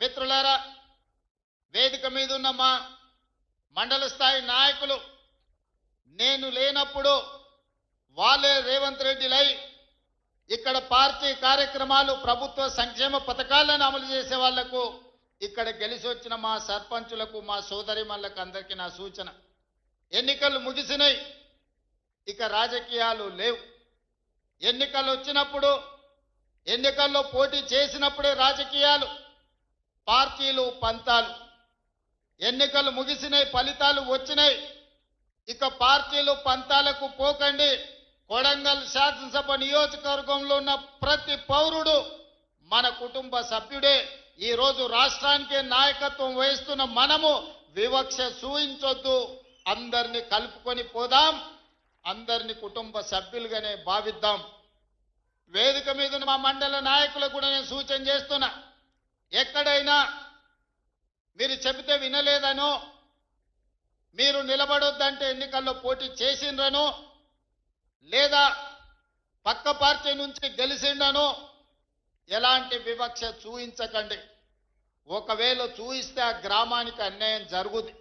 మిత్రులారా, వేదిక మీద ఉన్న మా మండల స్థాయి నాయకులు నేను లేనప్పుడు వాళ్ళే రేవంత్ రెడ్డిలై ఇక్కడ పార్టీ కార్యక్రమాలు ప్రభుత్వ సంక్షేమ పథకాలను అమలు చేసే వాళ్లకు ఇక్కడ గెలిచి వచ్చిన మా సర్పంచులకు మా సోదరిమణులకు అందరికీ నా సూచన, ఎన్నికలు ముగిసినాయి, ఇక రాజకీయాలు లేవు. ఎన్నికలు వచ్చినప్పుడు ఎన్నికల్లో పోటీ చేసినప్పుడే రాజకీయాలు, పార్టీలు పంతాలు. ఎన్నికలు ముగిసినాయి, ఫలితాలు వచ్చినాయి, ఇక పార్టీలు పంతాలకు పోకండి. కొడంగల్ శాసనసభ నియోజకవర్గంలో ఉన్న ప్రతి పౌరుడు మన కుటుంబ సభ్యుడే. ఈ రోజు రాష్ట్రానికి నాయకత్వం వహిస్తున్న మనము వివక్ష చూయించొద్దు, అందరినీ కలుపుకొని పోదాం, అందరినీ కుటుంబ సభ్యులుగానే భావిద్దాం. వేదిక మీద ఉన్న మా మండల నాయకులకు కూడా నేను సూచన చేస్తున్నా, ఎక్కడైనా మీరు చెబితే వినలేదనో, మీరు నిలబడొద్దంటే ఎన్నికల్లో పోటీ చేసిండ్రనో, లేదా పక్క పార్టీ నుంచి గెలిచిండనో ఎలాంటి వివక్ష చూయించకండి. ఒకవేళ చూయిస్తే ఆ గ్రామానికి అన్యాయం జరుగుతుంది.